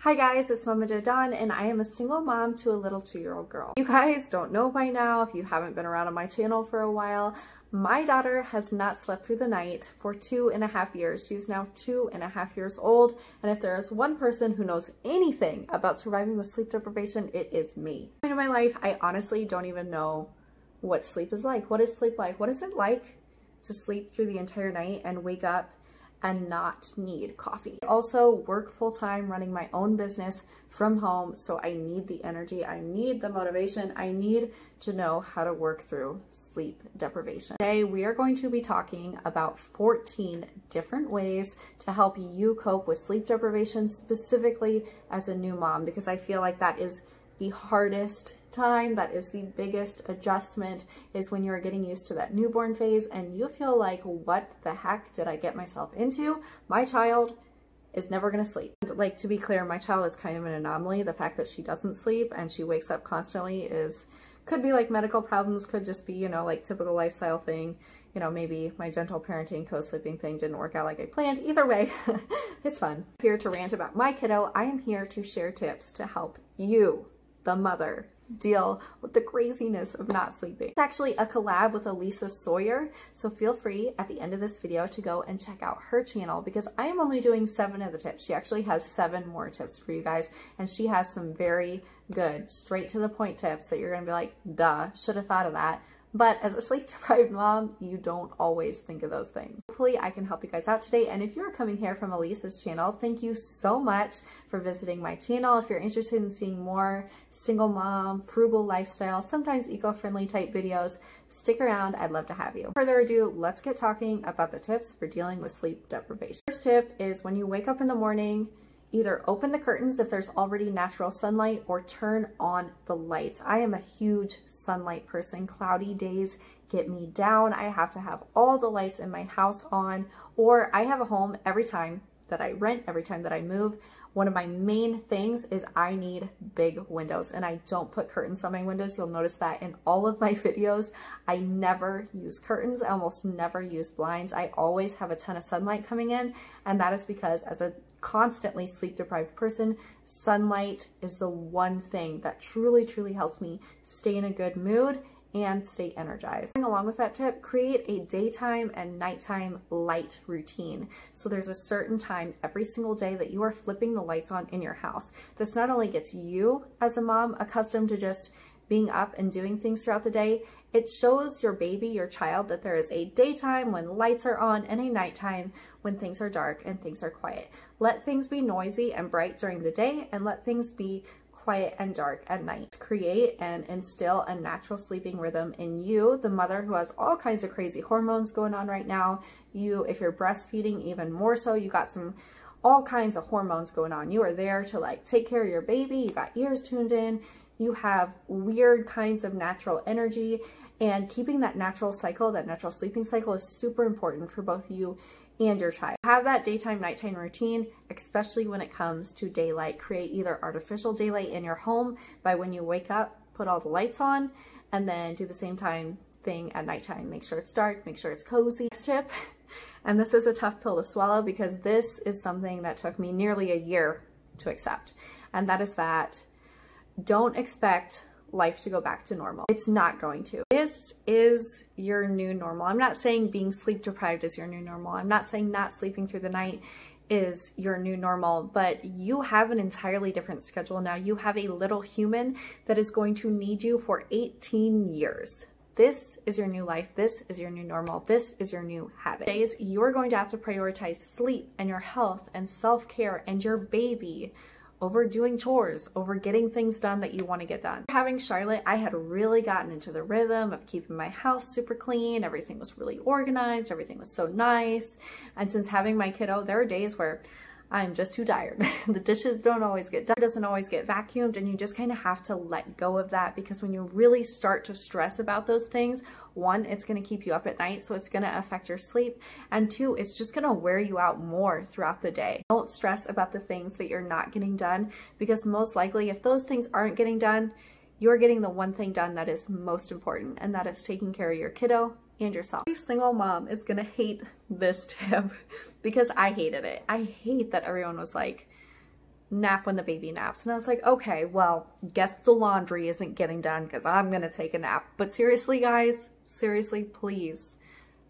Hi guys, it's Mama Jo Dawn and I am a single mom to a little 2-year-old girl. You guys don't know by now, if you haven't been around on my channel for a while, my daughter has not slept through the night for 2.5 years. She's now 2.5 years old, and if there is one person who knows anything about surviving with sleep deprivation, it is me. In my life, I honestly don't even know what sleep is like. What is sleep like? What is it like to sleep through the entire night and wake up and not need coffee? I also work full-time running my own business from home, so I need the energy, I need the motivation, I need to know how to work through sleep deprivation. Today we are going to be talking about 14 different ways to help you cope with sleep deprivation, specifically as a new mom, because I feel like that is the hardest time, that is the biggest adjustment, is when you're getting used to that newborn phase and you feel like, what the heck did I get myself into? My child is never gonna sleep. Like, to be clear, my child is kind of an anomaly. The fact that she doesn't sleep and she wakes up constantly could be like medical problems, could just be, you know, like typical lifestyle thing. You know, maybe my gentle parenting co-sleeping thing didn't work out like I planned. Either way, it's fun. I'm here to rant about my kiddo. I am here to share tips to help you, the mother, deal with the craziness of not sleeping. It's actually a collab with Olesya Soyer, so feel free at the end of this video to go and check out her channel, because I am only doing 7 of the tips. She actually has 7 more tips for you guys, and she has some very good, straight to the point tips that you're gonna be like, duh, should have thought of that. But as a sleep deprived mom, you don't always think of those things. Hopefully I can help you guys out today. And if you're coming here from Olesya's channel, thank you so much for visiting my channel. If you're interested in seeing more single mom, frugal lifestyle, sometimes eco-friendly type videos, stick around. I'd love to have you. Without further ado, let's get talking about the tips for dealing with sleep deprivation. First tip is, when you wake up in the morning, either open the curtains if there's already natural sunlight, or turn on the lights. I am a huge sunlight person. Cloudy days get me down. I have to have all the lights in my house on, or I have a home every time that I rent, every time that I move. One of my main things is I need big windows, and I don't put curtains on my windows. You'll notice that in all of my videos, I never use curtains. I almost never use blinds. I always have a ton of sunlight coming in, and that is because as a constantly sleep deprived person, sunlight is the one thing that truly, truly helps me stay in a good mood and stay energized. Along with that tip, create a daytime and nighttime light routine. So there's a certain time every single day that you are flipping the lights on in your house. This not only gets you as a mom accustomed to just being up and doing things throughout the day, it shows your baby, your child, that there is a daytime when lights are on and a nighttime when things are dark and things are quiet. Let things be noisy and bright during the day, and let things be quiet and dark at night. Create and instill a natural sleeping rhythm in you, the mother who has all kinds of crazy hormones going on right now. You, if you're breastfeeding, even more so, you got all kinds of hormones going on. You are there to like take care of your baby. You got ears tuned in. You have weird kinds of natural energy, and keeping that natural cycle, that natural sleeping cycle, is super important for both you and your child. Have that daytime, nighttime routine, especially when it comes to daylight. Create either artificial daylight in your home by when you wake up, put all the lights on, and then do the same thing at nighttime. Make sure it's dark, make sure it's cozy. Next tip, and this is a tough pill to swallow because this is something that took me nearly a year to accept, and that is that don't expect life to go back to normal. It's not going to. This is your new normal. I'm not saying being sleep deprived is your new normal. I'm not saying not sleeping through the night is your new normal, but you have an entirely different schedule now. You have a little human that is going to need you for 18 years. This is your new life. This is your new normal. This is your new habit. Days you're going to have to prioritize sleep and your health and self-care and your baby over doing chores, over getting things done that you want to get done. Having Charlotte, I had really gotten into the rhythm of keeping my house super clean. Everything was really organized. Everything was so nice. And since having my kiddo, there are days where I'm just too tired. The dishes don't always get done, doesn't always get vacuumed, and you just kind of have to let go of that, because when you really start to stress about those things, 1, it's going to keep you up at night, so it's going to affect your sleep, and 2, it's just going to wear you out more throughout the day. Don't stress about the things that you're not getting done, because most likely if those things aren't getting done, you're getting the one thing done that is most important, and that is taking care of your kiddo and yourself. Every single mom is gonna hate this tip because I hated it. I hate that everyone was like, nap when the baby naps. And I was like, okay, well, guess the laundry isn't getting done because I'm going to take a nap. But seriously, guys, seriously, please,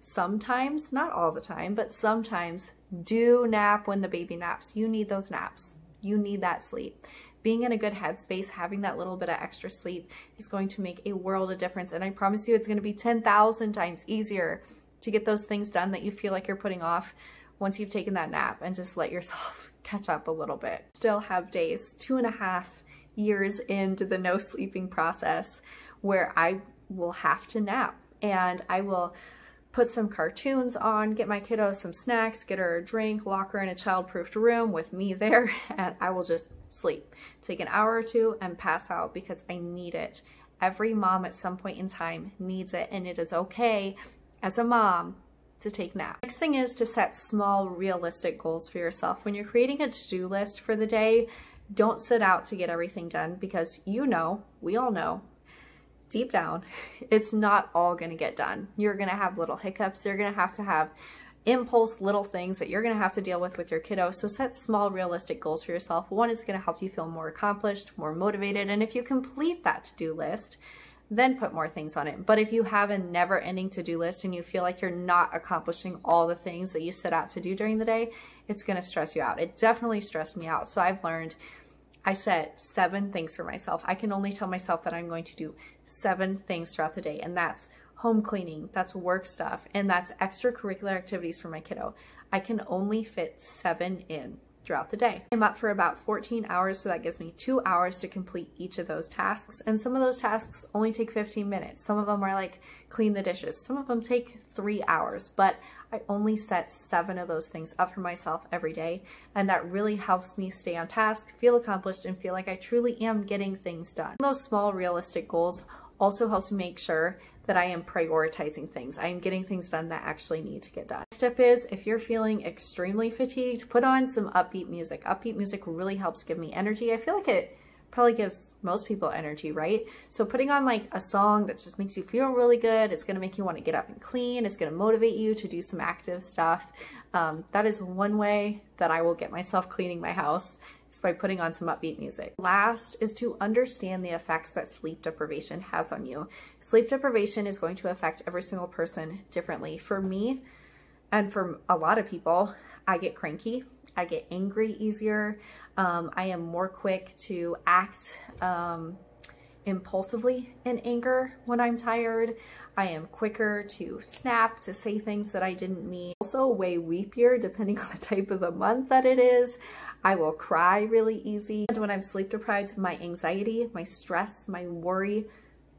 sometimes, not all the time, but sometimes do nap when the baby naps. You need those naps. You need that sleep. Being in a good headspace, having that little bit of extra sleep is going to make a world of difference. And I promise you, it's going to be 10,000 times easier to get those things done that you feel like you're putting off once you've taken that nap, and just let yourself catch up a little bit. Still have days, 2.5 years into the no sleeping process, where I will have to nap, and I will put some cartoons on, get my kiddo some snacks, get her a drink, lock her in a child-proofed room with me there, and I will just sleep. Take an hour or two and pass out because I need it. Every mom at some point in time needs it, and it is okay as a mom to take naps. Next thing is to set small, realistic goals for yourself. When you're creating a to-do list for the day, don't set out to get everything done, because you know, we all know, deep down, it's not all gonna get done. You're gonna have little hiccups. You're gonna have impulse little things that you're gonna have to deal with your kiddo. So set small, realistic goals for yourself. One is gonna help you feel more accomplished, more motivated, and if you complete that to-do list, then put more things on it. But if you have a never-ending to-do list and you feel like you're not accomplishing all the things that you set out to do during the day, it's gonna stress you out. It definitely stressed me out. So I've learned, I set 7 things for myself. I can only tell myself that I'm going to do 7 things throughout the day, and that's home cleaning, that's work stuff, and that's extracurricular activities for my kiddo. I can only fit 7 in throughout the day. I'm up for about 14 hours, so that gives me 2 hours to complete each of those tasks. And some of those tasks only take 15 minutes. Some of them are like clean the dishes. Some of them take 3 hours, but I only set 7 of those things up for myself every day. And that really helps me stay on task, feel accomplished, and feel like I truly am getting things done. Those small, realistic goals also helps me make sure that I am prioritizing things. I am getting things done that actually need to get done. Next step is, if you're feeling extremely fatigued, put on some upbeat music. Upbeat music really helps give me energy. I feel like it probably gives most people energy, right? So putting on like a song that just makes you feel really good, it's gonna make you want to get up and clean, it's gonna motivate you to do some active stuff. That is one way that I will get myself cleaning my house, is by putting on some upbeat music. Last is to understand the effects that sleep deprivation has on you. Sleep deprivation is going to affect every single person differently. For me, and for a lot of people, I get cranky, I get angry easier, I am more quick to act impulsively in anger when I'm tired. I am quicker to snap, to say things that I didn't mean. Also way weepier depending on the type of the month that it is. I will cry really easy. And when I'm sleep deprived, my anxiety, my stress, my worry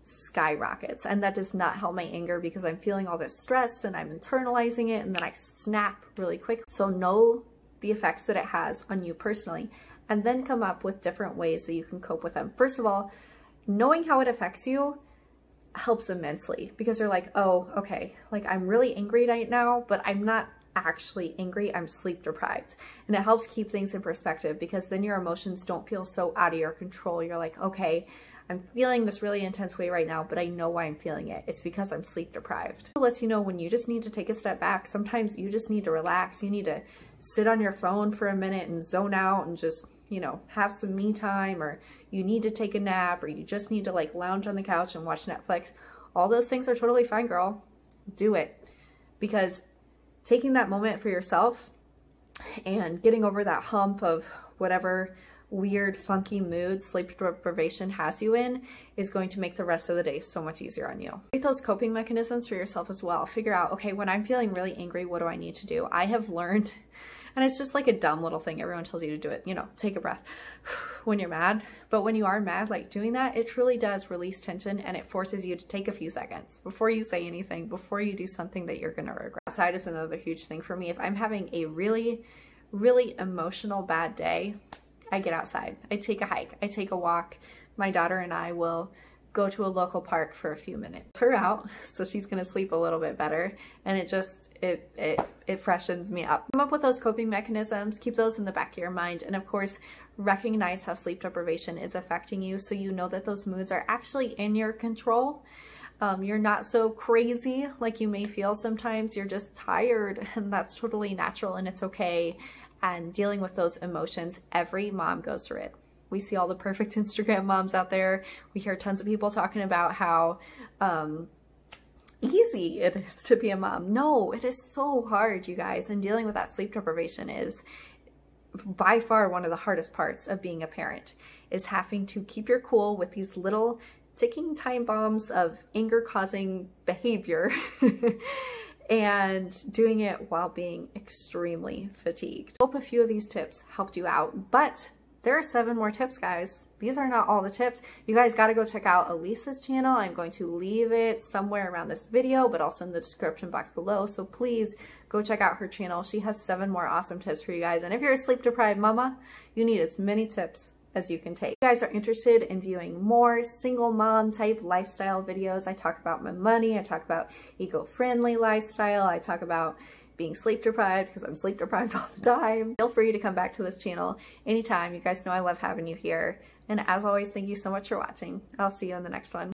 skyrockets. And that does not help my anger, because I'm feeling all this stress and I'm internalizing it, and then I snap really quick. So know the effects that it has on you personally, and then come up with different ways that you can cope with them. First of all, knowing how it affects you helps immensely, because you're like, oh, okay, like I'm really angry right now, but I'm not actually angry, I'm sleep deprived. And it helps keep things in perspective, because then your emotions don't feel so out of your control. You're like, okay, I'm feeling this really intense way right now, but I know why I'm feeling it. It's because I'm sleep deprived. It lets you know when you just need to take a step back. Sometimes you just need to relax. You need to sit on your phone for a minute and zone out and just, you know, have some me time, or you need to take a nap, or you just need to like lounge on the couch and watch Netflix. All those things are totally fine, girl. Do it. Because taking that moment for yourself and getting over that hump of whatever weird, funky mood sleep deprivation has you in is going to make the rest of the day so much easier on you. Create those coping mechanisms for yourself as well. Figure out, okay, when I'm feeling really angry, what do I need to do? I have learned, and it's just like a dumb little thing. Everyone tells you to do it, you know, take a breath when you're mad. But when you are mad, like doing that, it truly does release tension, and it forces you to take a few seconds before you say anything, before you do something that you're gonna regret. Outside is another huge thing for me. If I'm having a really, really emotional bad day, I get outside, I take a hike, I take a walk. My daughter and I will go to a local park for a few minutes. Her out, so she's gonna sleep a little bit better, and it just, it freshens me up. Come up with those coping mechanisms, keep those in the back of your mind, and of course, recognize how sleep deprivation is affecting you, so you know that those moods are actually in your control. You're not so crazy like you may feel sometimes. You're just tired, and that's totally natural, and it's okay. and dealing with those emotions. Every mom goes through it. We see all the perfect Instagram moms out there. We hear tons of people talking about how easy it is to be a mom. No, it is so hard, you guys. And dealing with that sleep deprivation is by far one of the hardest parts of being a parent, is having to keep your cool with these little ticking time bombs of anger-causing behavior and doing it while being extremely fatigued. Hope a few of these tips helped you out, but there are 7 more tips, guys. These are not all the tips. You guys got to go check out Olesya's channel. I'm going to leave it somewhere around this video, but also in the description box below. So please go check out her channel. She has 7 more awesome tips for you guys. And if you're a sleep deprived mama, you need as many tips as you can take. If you guys are interested in viewing more single mom type lifestyle videos, I talk about my money, I talk about eco-friendly lifestyle, I talk about being sleep deprived because I'm sleep deprived all the time. Feel free to come back to this channel anytime. You guys know I love having you here. And as always, thank you so much for watching. I'll see you in the next one.